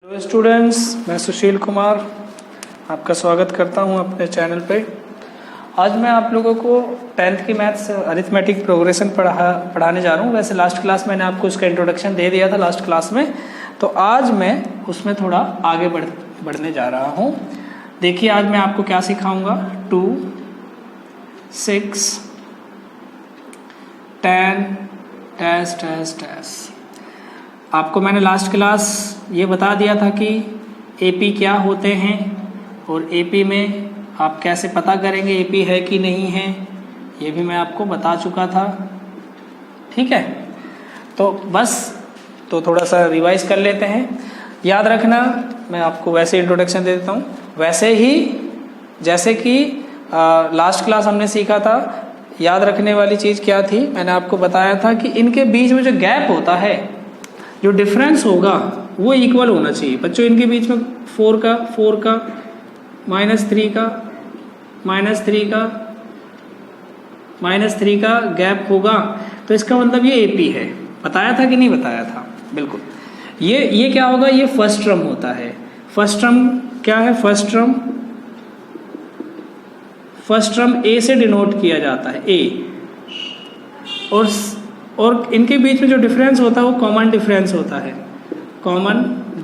Hello students, मैं सुशील कुमार आपका स्वागत करता हूं अपने चैनल पे। आज मैं आप लोगों को 10th की मैथ्स अरिथमेटिक प्रोग्रेशन पढ़ाने जा रहा हूं। वैसे लास्ट क्लास मैंने आपको उसका इंट्रोडक्शन दे दिया था लास्ट क्लास में, तो आज मैं उसमें थोड़ा आगे बढ़ने जा रहा हूं। देखिए आज मैं आपको क्या सिखाऊंगा। 2, 6, 10 डैश। आपको मैंने लास्ट क्लास ये बता दिया था कि एपी क्या होते हैं और एपी में आप कैसे पता करेंगे एपी है कि नहीं है, ये भी मैं आपको बता चुका था। ठीक है, तो बस तो थोड़ा सा रिवाइज कर लेते हैं। याद रखना, मैं आपको वैसे इंट्रोडक्शन दे देता हूँ, वैसे ही जैसे कि लास्ट क्लास हमने सीखा था। याद रखने वाली चीज़ क्या थी, मैंने आपको बताया था कि इनके बीच में जो गैप होता है, जो डिफरेंस होगा वो इक्वल होना चाहिए। बच्चों इनके बीच में 4 का -3 का -3 का गैप होगा, तो इसका मतलब ये एपी है। बताया था कि नहीं बताया था? बिल्कुल। ये क्या होगा, ये फर्स्ट टर्म होता है। फर्स्ट टर्म क्या है? फर्स्ट टर्म ए से डिनोट किया जाता है, ए। और इनके बीच में जो डिफरेंस होता है वो कॉमन डिफरेंस होता है। कॉमन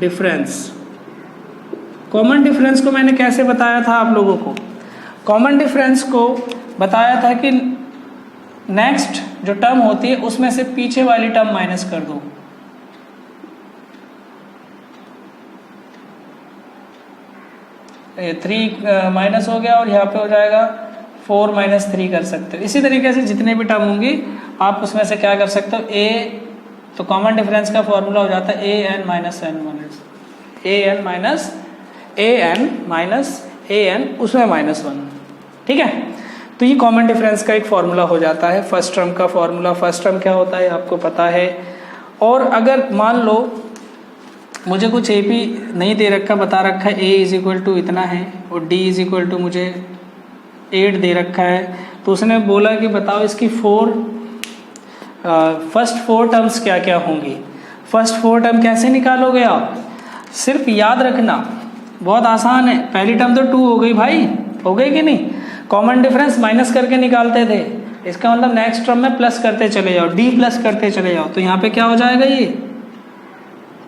डिफरेंस को मैंने कैसे बताया था आप लोगों को? कॉमन डिफरेंस को बताया था कि नेक्स्ट जो टर्म होती है उसमें से पीछे वाली टर्म माइनस कर दो। ये 3 माइनस हो गया और यहाँ पे हो जाएगा 4 - 3 कर सकते हो। इसी तरीके से जितने भी टर्म होंगी आप उसमें से क्या कर सकते हो, ए। तो कॉमन डिफरेंस का फॉर्मूला हो जाता है an - उसमें -1। ठीक है, तो ये कॉमन डिफरेंस का एक फॉर्मूला हो जाता है। फर्स्ट टर्म का फॉर्मूला, फर्स्ट टर्म क्या होता है आपको पता है। और अगर मान लो मुझे कुछ एपी नहीं दे रखा, बता रखा है a = इतना है और d = मुझे 8 दे रखा है, तो उसने बोला कि बताओ इसकी फर्स्ट 4 टर्म्स क्या क्या होंगी। फर्स्ट 4 टर्म कैसे निकालोगे आप? सिर्फ याद रखना, बहुत आसान है। पहली टर्म तो 2 हो गई भाई, हो गई कि नहीं? कॉमन डिफरेंस माइनस करके निकालते थे, इसका मतलब नेक्स्ट टर्म में प्लस करते चले जाओ, डी प्लस करते चले जाओ। तो यहाँ पे क्या हो जाएगा, ये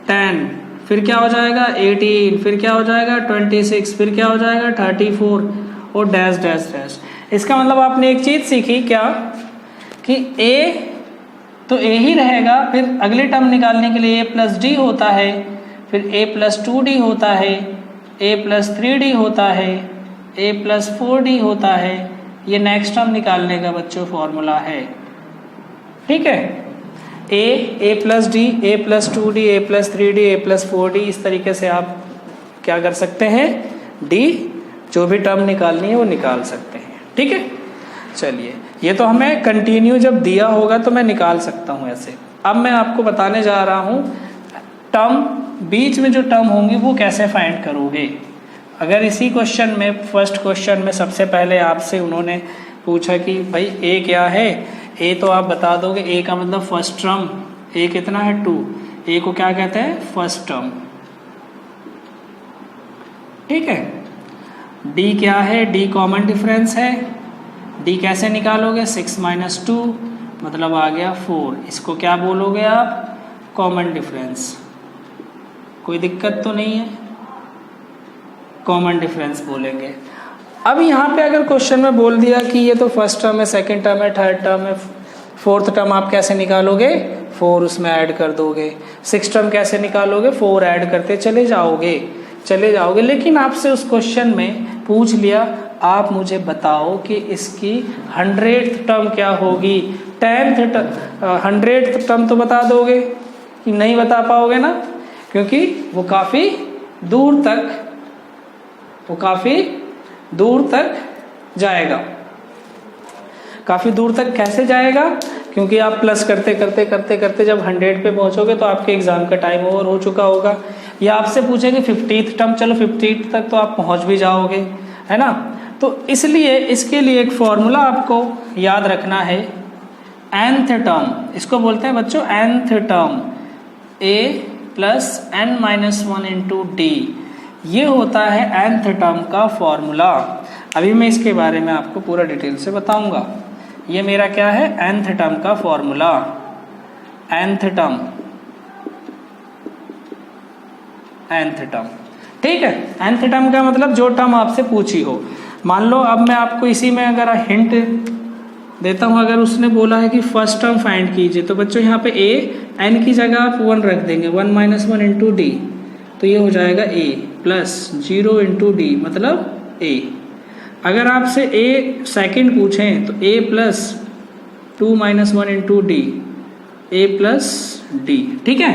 10, फिर क्या हो जाएगा 18, फिर क्या हो जाएगा 26, फिर क्या हो जाएगा 34 और डैश डैश डैश। इसका मतलब आपने एक चीज़ सीखी क्या, कि a तो a ही रहेगा, फिर अगले टर्म निकालने के लिए a + d होता है, फिर a + 2d होता है, a + 3d होता है, a + 4d होता है। ये नेक्स्ट टर्म निकालने का बच्चों फॉर्मूला है। ठीक है, a + d, a + 2d, a + 3d, a + 4d, इस तरीके से आप क्या कर सकते हैं, d जो भी टर्म निकालनी है वो निकाल सकते हैं। ठीक है, चलिए ये तो हमें कंटिन्यू जब दिया होगा तो मैं निकाल सकता हूँ ऐसे। अब मैं आपको बताने जा रहा हूँ टर्म, बीच में जो टर्म होंगी वो कैसे फाइंड करोगे। अगर इसी क्वेश्चन में, फर्स्ट क्वेश्चन में सबसे पहले आपसे उन्होंने पूछा कि भाई ए क्या है, ए तो आप बता दोगे, ए का मतलब फर्स्ट टर्म। ए कितना है 2, ए को क्या कहते हैं, फर्स्ट टर्म। ठीक है, डी क्या है, डी कॉमन डिफरेंस है। डी कैसे निकालोगे, 6 - 2 मतलब आ गया 4। इसको क्या बोलोगे आप, कॉमन डिफरेंस। कोई दिक्कत तो नहीं है, कॉमन डिफरेंस बोलेंगे। अब यहाँ पे अगर क्वेश्चन में बोल दिया कि ये तो फर्स्ट टर्म है, सेकंड टर्म है, थर्ड टर्म है, फोर्थ टर्म आप कैसे निकालोगे, 4 उसमें ऐड कर दोगे। 6 टर्म कैसे निकालोगे, 4 ऐड करते चले जाओगे। लेकिन आपसे उस क्वेश्चन में पूछ लिया, आप मुझे बताओ कि इसकी 100th टर्म क्या होगी। 100th टर्म तो बता दोगे कि नहीं बता पाओगे ना, क्योंकि वो काफ़ी दूर तक जाएगा। काफ़ी दूर तक कैसे जाएगा, क्योंकि आप प्लस करते जब 100 पे पहुंचोगे तो आपके एग्जाम का टाइम ओवर हो चुका होगा। या आपसे पूछेंगे 50th टर्म, चलो 50th तक तो आप पहुंच भी जाओगे, है ना। तो इसलिए इसके लिए एक फॉर्मूला आपको याद रखना है, nth टर्म, इसको बोलते हैं बच्चों nth term. a plus n minus one into d, ये होता है nth टर्म का फॉर्मूला। अभी मैं इसके बारे में आपको पूरा डिटेल से बताऊंगा। ये मेरा क्या है, nth टर्म का formula, nth term, nth term, ठीक है। nth टर्म का मतलब जो टर्म आपसे पूछी हो। मान लो अब मैं आपको इसी में अगर हिंट देता हूं, अगर उसने बोला है कि फर्स्ट टर्म फाइंड कीजिए, तो बच्चों यहाँ पे a n की जगह आप 1 रख देंगे, 1 माइनस वन इंटू डी, तो ये हो जाएगा a प्लस 0 इंटू डी मतलब a। अगर आपसे a सेकंड पूछें तो a plus 2 minus one into D, a plus D, ठीक है।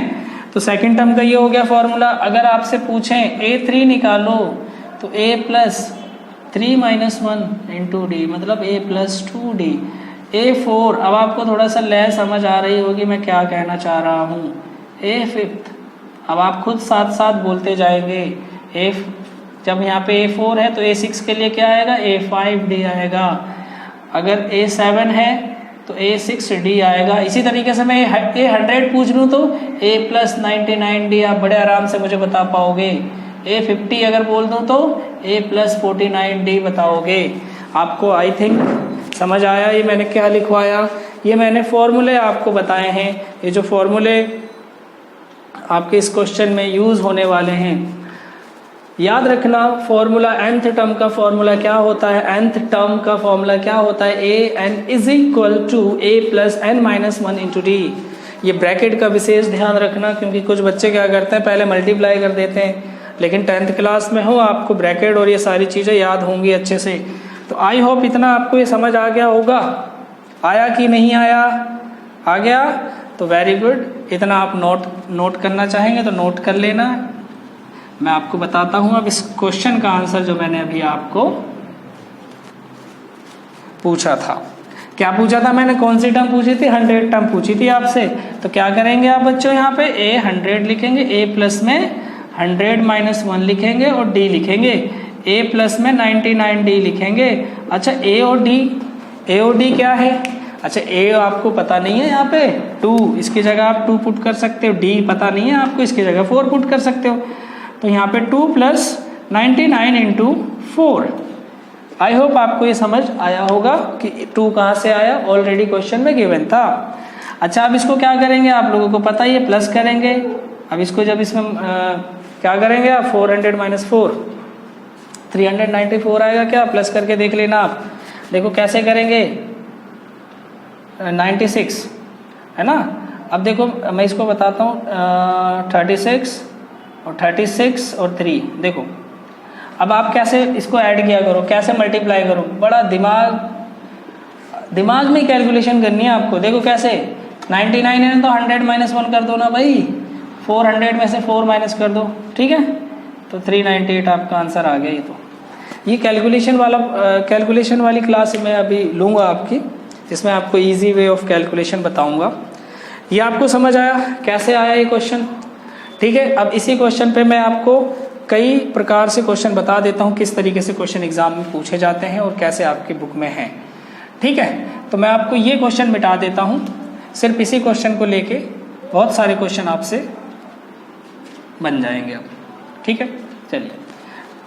तो सेकंड टर्म का ये हो गया फॉर्मूला। अगर आपसे पूछें a3 निकालो तो a plus 3 minus one into D मतलब a प्लस 2d। a4, अब आपको थोड़ा सा लय समझ आ रही होगी मैं क्या कहना चाह रहा हूँ। a5, अब आप खुद साथ साथ बोलते जाएंगे। जब यहाँ पे a4 है तो a6 के लिए क्या आएगा, a5d आएगा। अगर a7 है तो a6d आएगा। इसी तरीके से मैं a100 पूछ लूँ तो a प्लस 99d आप बड़े आराम से मुझे बता पाओगे। a50 अगर बोल दूँ तो a प्लस 49d बताओगे। आपको आई थिंक समझ आया ये मैंने क्या लिखवाया। ये मैंने फॉर्मूले आपको बताए हैं। ये जो फॉर्मूले आपके इस क्वेश्चन में यूज़ होने वाले हैं, याद रखना। फॉर्मूला nth टर्म का फॉर्मूला क्या होता है, nth टर्म का फॉर्मूला क्या होता है, a n is equal to a plus n minus one into d. ये ब्रैकेट का विशेष ध्यान रखना, क्योंकि कुछ बच्चे क्या करते हैं पहले मल्टीप्लाई कर देते हैं, लेकिन 10th क्लास में हो आपको ब्रैकेट और ये सारी चीज़ें याद होंगी अच्छे से। तो आई होप इतना आपको ये समझ आ गया होगा। आया कि नहीं आया, आ गया तो वेरी गुड। इतना आप नोट करना चाहेंगे तो नोट कर लेना। मैं आपको बताता हूं अब इस क्वेश्चन का आंसर जो मैंने अभी आपको पूछा था। क्या पूछा था मैंने, कौन सी टर्म पूछी थी, 100 टर्म पूछी थी आपसे। तो क्या करेंगे आप बच्चों, यहाँ पे a 100 लिखेंगे, a प्लस में 100 माइनस वन लिखेंगे और d लिखेंगे, a प्लस में 99d लिखेंगे। अच्छा a और d क्या है, अच्छा a आपको पता नहीं है, यहाँ पे 2, इसकी जगह आप 2 पुट कर सकते हो। d पता नहीं है आपको, इसकी जगह 4 पुट कर सकते हो। तो यहाँ पे 2 प्लस 99 इंटू 4। आई होप आपको ये समझ आया होगा कि 2 कहाँ से आया, ऑलरेडी क्वेश्चन में गिवन था। अच्छा अब इसको क्या करेंगे, आप लोगों को पता ही है, प्लस करेंगे। अब इसको जब इसमें क्या करेंगे आप, 400 माइनस 4 394 आएगा क्या, प्लस करके देख लेना आप। देखो कैसे करेंगे, 96 है ना। अब देखो मैं इसको बताता हूँ, 36 और 36 और 3। देखो अब आप कैसे इसको ऐड किया करो, कैसे मल्टीप्लाई करो, बड़ा दिमाग में कैलकुलेशन करनी है आपको। देखो कैसे, 99 है तो 100 माइनस 1 कर दो ना भाई, 400 में से 4 माइनस कर दो, ठीक है। तो 398 आपका आंसर आ गया। ये कैलकुलेशन वाली क्लास मैं अभी लूँगा आपकी, जिसमें आपको इजी वे ऑफ कैलकुलेशन बताऊँगा। ये आपको समझ आया कैसे आया ये क्वेश्चन, ठीक है। अब इसी क्वेश्चन पे मैं आपको कई प्रकार से क्वेश्चन बता देता हूँ, किस तरीके से क्वेश्चन एग्जाम में पूछे जाते हैं और कैसे आपकी बुक में हैं, ठीक है। तो मैं आपको ये क्वेश्चन मिटा देता हूँ, सिर्फ इसी क्वेश्चन को लेके बहुत सारे क्वेश्चन आपसे बन जाएंगे अब, ठीक है। चलिए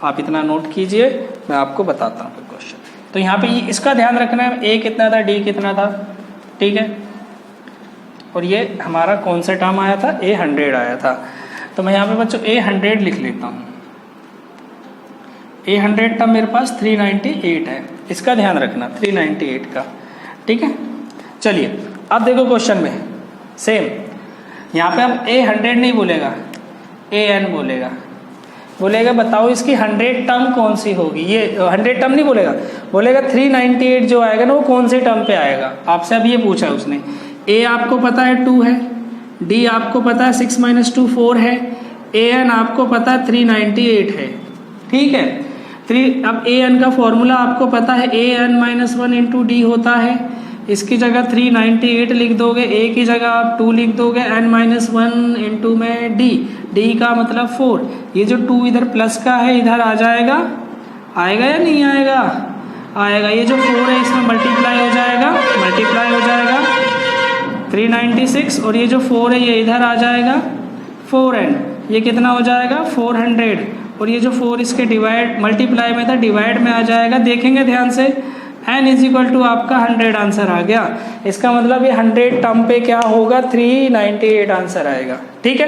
आप इतना नोट कीजिए, मैं आपको बताता हूँ क्वेश्चन। तो यहाँ पे इसका ध्यान रखना है, a कितना था, d कितना था, ठीक है। और ये हमारा कौन सा टर्म आया था, a 100 आया था। तो मैं यहाँ पे बच्चों a 100 लिख लेता हूँ। a 100 टर्म मेरे पास 398 है, इसका ध्यान रखना 398 का, ठीक है। चलिए अब देखो क्वेश्चन में सेम, यहाँ पे अब a 100 नहीं बोलेगा, a n बोलेगा बताओ इसकी 100 टर्म कौन सी होगी। ये 100 टर्म नहीं बोलेगा 398 जो आएगा ना वो कौन से टर्म पे आएगा। आपसे अब ये पूछा है उसने, a आपको पता है 2 है, d आपको पता है 6 माइनस 2 4 है, a n आपको पता है 398 है, ठीक है। अब a n का फॉर्मूला आपको पता है, a n minus 1 into D होता है। इसकी जगह 398 लिख दोगे, a की जगह आप 2 लिख दोगे, n माइनस 1 इंटू में d का मतलब 4। ये जो 2 इधर प्लस का है इधर आ जाएगा, आएगा या नहीं आएगा, आएगा। ये जो 4 है इसमें मल्टीप्लाई हो जाएगा 396, और ये जो 4 है ये इधर आ जाएगा 4n, ये कितना हो जाएगा 400, और ये जो 4 इसके डिवाइड मल्टीप्लाई में था डिवाइड में आ जाएगा। देखेंगे ध्यान से, n इज इक्वल टू आपका 100 आंसर आ गया। इसका मतलब ये 100 टर्म पे क्या होगा 398 आंसर आएगा। ठीक है,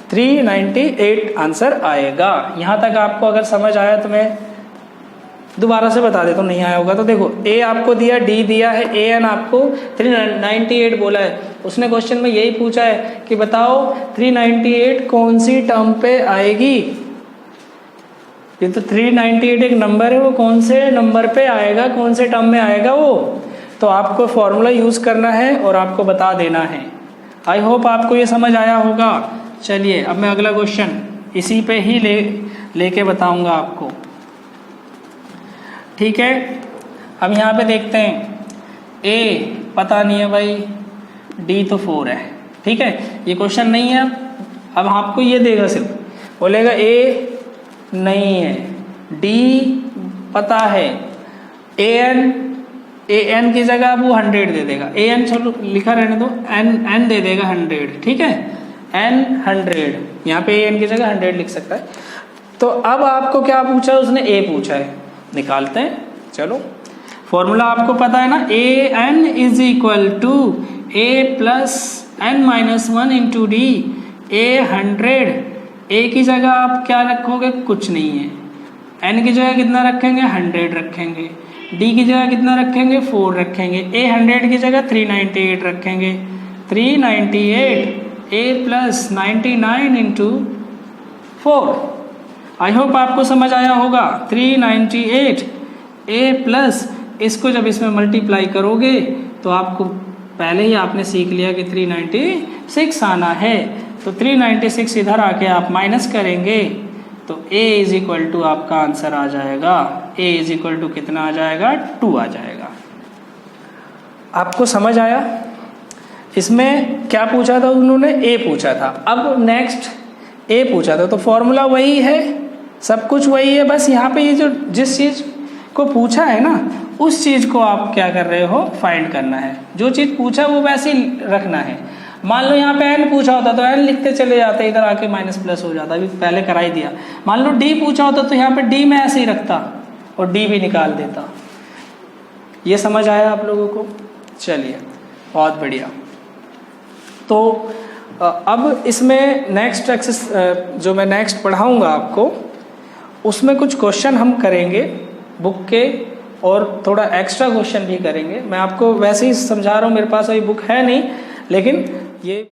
398 आंसर आएगा। यहाँ तक आपको अगर समझ आया तो मैं दोबारा से बता देता हूँ, नहीं आया होगा तो देखो, ए आपको दिया, डी दिया है, ए एन आपको 398 बोला है। उसने क्वेश्चन में यही पूछा है कि बताओ 398 कौन सी टर्म पे आएगी। ये तो 398 एक नंबर है, वो कौन से नंबर पे आएगा, कौन से टर्म में आएगा वो, तो आपको फॉर्मूला यूज करना है और आपको बता देना है। आई होप आपको ये समझ आया होगा। चलिए अब मैं अगला क्वेश्चन इसी पे ही लेके बताऊंगा आपको। ठीक है, अब यहाँ पे देखते हैं, ए पता नहीं है भाई, डी तो 4 है। ठीक है, ये क्वेश्चन नहीं है। अब आपको ये देगा, सिर्फ बोलेगा ए नहीं है, डी पता है, ए एन की जगह अब वो 100 दे देगा। ए एन चलो लिखा रहने दो, एन दे देगा 100। ठीक है, एन 100, यहाँ पे ए एन की जगह 100 लिख सकता है। तो अब आपको क्या पूछा, उसने ए पूछा है, निकालते हैं। चलो फॉर्मूला आपको पता है ना, A N is equal to A plus N minus 1 into D. A 100, A की जगह आप क्या रखोगे, कुछ नहीं है। एन की जगह कितना रखेंगे, 100 रखेंगे। डी की जगह कितना रखेंगे, 4 रखेंगे। ए 100 की जगह 398 रखेंगे। 398 ए प्लस 99 इंटू 4। आई होप आपको समझ आया होगा। 398 ए प्लस, इसको जब इसमें मल्टीप्लाई करोगे तो आपको पहले ही आपने सीख लिया कि 396 आना है। तो 396 इधर आके आप माइनस करेंगे तो a इज इक्वल टू आपका आंसर आ जाएगा। a इज इक्वल टू कितना आ जाएगा, 2 आ जाएगा। आपको समझ आया? इसमें क्या पूछा था उन्होंने, a पूछा था। अब नेक्स्ट a पूछा था, तो फॉर्मूला वही है, सब कुछ वही है, बस यहाँ पे ये जो जिस चीज़ को पूछा है ना, उस चीज़ को आप क्या कर रहे हो, फाइंड करना है। जो चीज़ पूछा वो वैसे ही रखना है। मान लो यहाँ पे n पूछा होता तो n लिखते चले जाते, इधर आके माइनस प्लस हो जाता, अभी पहले करा ही दिया। मान लो d पूछा होता तो यहाँ पे d में ऐसे ही रखता और d भी निकाल देता। ये समझ आया आप लोगों को? चलिए बहुत बढ़िया। तो अब इसमें नेक्स्ट एक्सेस जो मैं नेक्स्ट पढ़ाऊँगा आपको, उसमें कुछ क्वेश्चन हम करेंगे बुक के, और थोड़ा एक्स्ट्रा क्वेश्चन भी करेंगे। मैं आपको वैसे ही समझा रहा हूँ, मेरे पास अभी बुक है नहीं, लेकिन ये